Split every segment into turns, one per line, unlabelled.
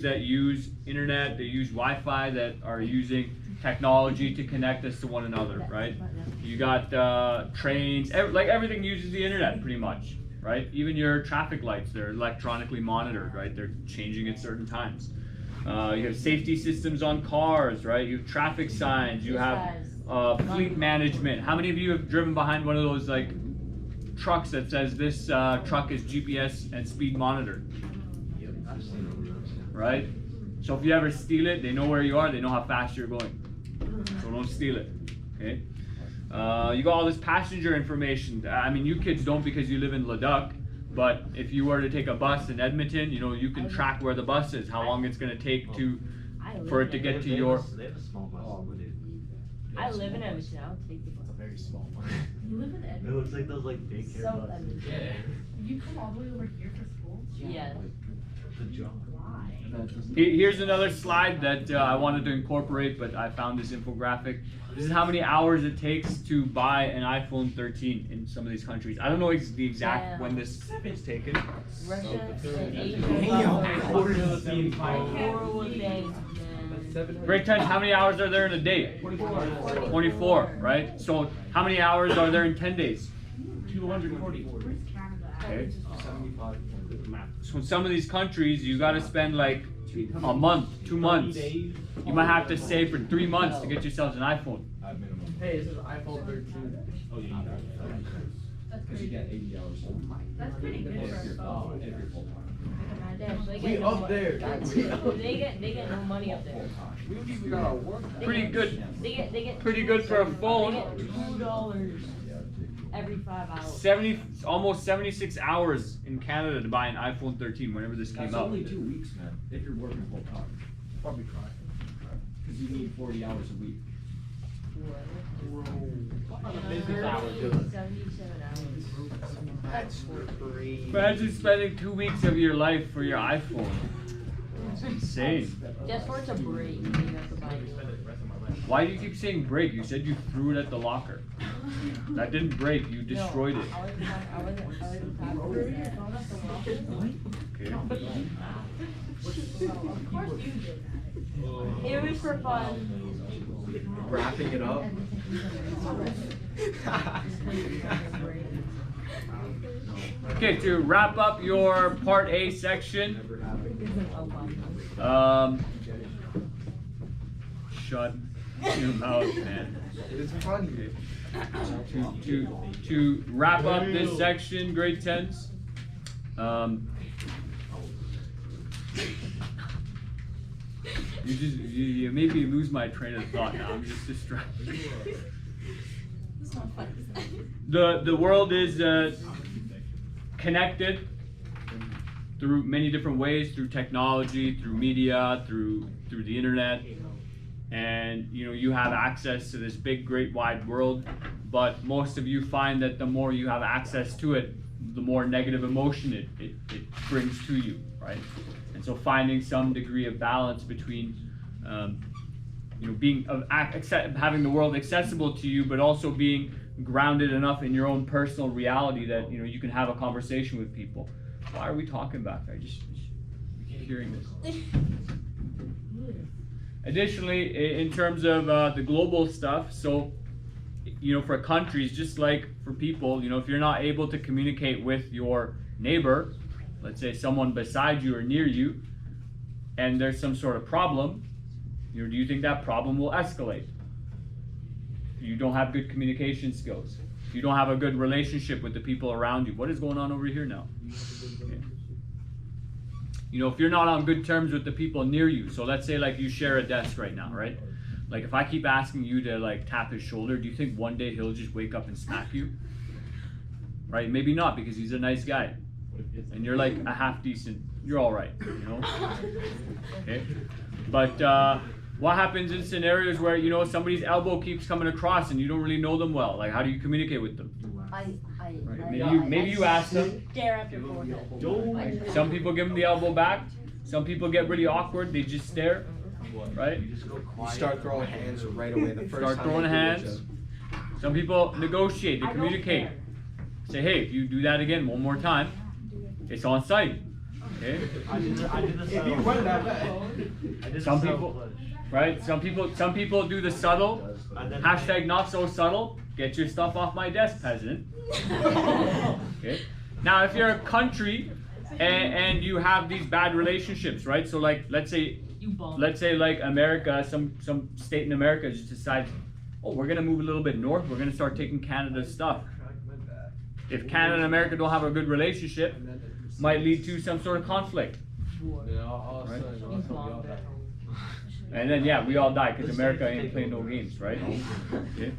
that use internet, they use Wi-Fi, that are using technology to connect us to one another, right? You got trains, like everything uses the internet pretty much, right? Even your traffic lights, they're electronically monitored, right? They're changing at certain times. You have safety systems on cars, right? You have traffic signs, you have fleet management. How many of you have driven behind one of those like trucks that says this truck is GPS and speed monitored? Right? So if you ever steal it, they know where you are, they know how fast you're going. So don't steal it. Okay? You got all this passenger information. I mean, you kids don't because you live in Leduc, but if you were to take a bus in Edmonton, you know, you can track where the bus is, how long it's going to take for it to get to your.
They have a small bus.
I live in Edmonton. I'll take the bus.
It's a very small one.
You live in
It
Edmonton?
looks like those like daycare
South
buses.
Edmonton.
Yeah.
You come all the way over here for school?
Yes.
The job.
Why?
Here's another slide that I wanted to incorporate, but I found this infographic. This is how many hours it takes to buy an iPhone 13 in some of these countries. I don't know the exact when this is taken.
Russia and Asia. Horrible things, man.
Break times, how many hours are there in a day? 24, right? So how many hours are there in 10 days? 240.
Where's Canada at?
Okay.
75.
So in some of these countries, you got to spend like a month, 2 months. You might have to save for 3 months to get yourselves an iPhone.
Hey, this is an iPhone 13.
Oh, you need that.
That's
Because you
pretty,
get 80 hours.
that's pretty good for a phone.
If you're full time.
Yeah, so they
We
get no
up
money.
there.
They get no money up there.
We got our work.
They
Pretty
get-
good.
They get
Pretty good for a phone.
They get $2 every 5 hours.
70, almost 76 hours in Canada to buy an iPhone 13 whenever this came
That's
out.
only 2 weeks, man. If you're working full time. Probably try. Because you need 40 hours a week.
business hours do it.
77 hours.
That's crazy.
Imagine spending 2 weeks of your life for your iPhone. It's insane.
Just for it to break, you have to buy it.
Why do you keep saying break? You said you threw it at the locker. That didn't break, you destroyed it.
I wasn't
Okay.
Of course you did that.
It was for fun.
Wrapping it up.
Okay, to wrap up your part A section, shut your mouth, man.
It's funny.
To wrap up this section, grade 10s, you made me lose my train of thought now. I'm just distracted. The world is connected through many different ways, through technology, through media, through the internet. And you know, you have access to this big, great, wide world, but most of you find that the more you have access to it, the more negative emotion it brings to you, right? And so finding some degree of balance between you know, being having the world accessible to you, but also being grounded enough in your own personal reality that, you know, you can have a conversation with people. Why are we talking back there? I just keep hearing this. Additionally, in terms of the global stuff, so, you know, for countries, just like for people, you know, if you're not able to communicate with your neighbor, let's say someone beside you or near you, and there's some sort of problem, you know, do you think that problem will escalate? You don't have good communication skills. You don't have a good relationship with the people around you. What is going on over here now? Okay. You know, if you're not on good terms with the people near you, so let's say like you share a desk right now, right? Like if I keep asking you to like tap his shoulder, do you think one day he'll just wake up and smack you? Right? Maybe not, because he's a nice guy. And you're like a half decent, you're all right, you know? Okay? But what happens in scenarios where, you know, somebody's elbow keeps coming across and you don't really know them well? Like, how do you communicate with them? Right. Maybe you ask them.
Stare at their forehead.
Some people give them the elbow back. Some people get really awkward. They just stare. Right?
You just go
You
quiet.
start throwing hands right away. The first
Start
time
throwing
you do it,
hands. Some people negotiate. They communicate. Say, hey, if you do that again one more time, it's on site. Okay?
I did the
If you run that bad.
I did the
Some
subtle
people-
push.
Right? Some people do the subtle.
And then-
Hashtag not so subtle. Get your stuff off my desk, peasant. Okay. Now, if you're a country and you have these bad relationships, right? So like, let's say like America, some state in America just decides, oh, we're gonna move a little bit north. We're gonna start taking Canada's stuff. If Canada and America don't have a good relationship, might lead to some sort of conflict. Right? And then yeah, we all die because America ain't playing no games, right? Okay.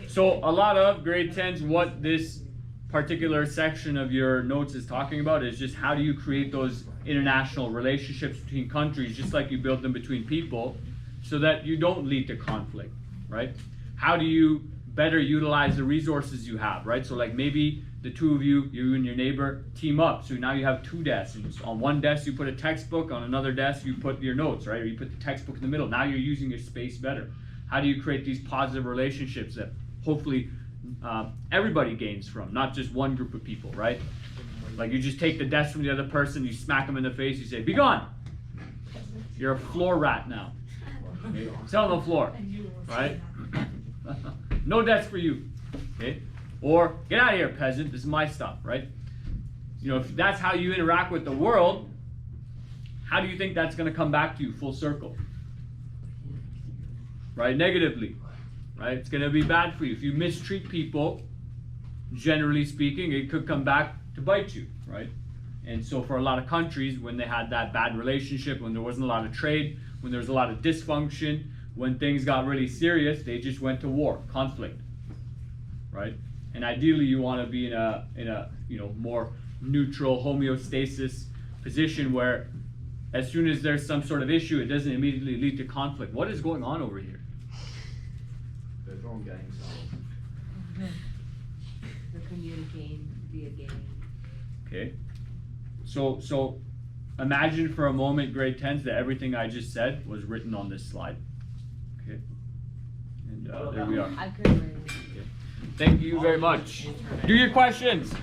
So a lot of grade 10s, what this particular section of your notes is talking about is just how do you create those international relationships between countries, just like you build them between people, so that you don't lead to conflict, right? How do you better utilize the resources you have, right? So like maybe the two of you, you and your neighbor, team up. So now you have two desks. And on one desk you put a textbook, on another desk you put your notes, right? Or you put the textbook in the middle. Now you're using your space better. How do you create these positive relationships that hopefully everybody gains from, not just one group of people, right? Like you just take the desk from the other person, you smack them in the face, you say, "Be gone! You're a floor rat now. Okay? Sit on the floor, right? No desk for you." Okay? Or get out of here, peasant. This is my stuff, right? You know, if that's how you interact with the world, how do you think that's going to come back to you full circle? Right? Negatively, right? It's going to be bad for you. If you mistreat people, generally speaking, it could come back to bite you, right? And so for a lot of countries, when they had that bad relationship, when there wasn't a lot of trade, when there was a lot of dysfunction, when things got really serious, they just went to war, conflict, right? And ideally, you want to be in a more neutral homeostasis position where, as soon as there's some sort of issue, it doesn't immediately lead to conflict. What is going on over here?
They're throwing gangs out.
They're communicating via game.
Okay. So imagine for a moment, grade 10s, that everything I just said was written on this slide. Okay. And there we are.
I could read.
Thank you very much. Do your questions.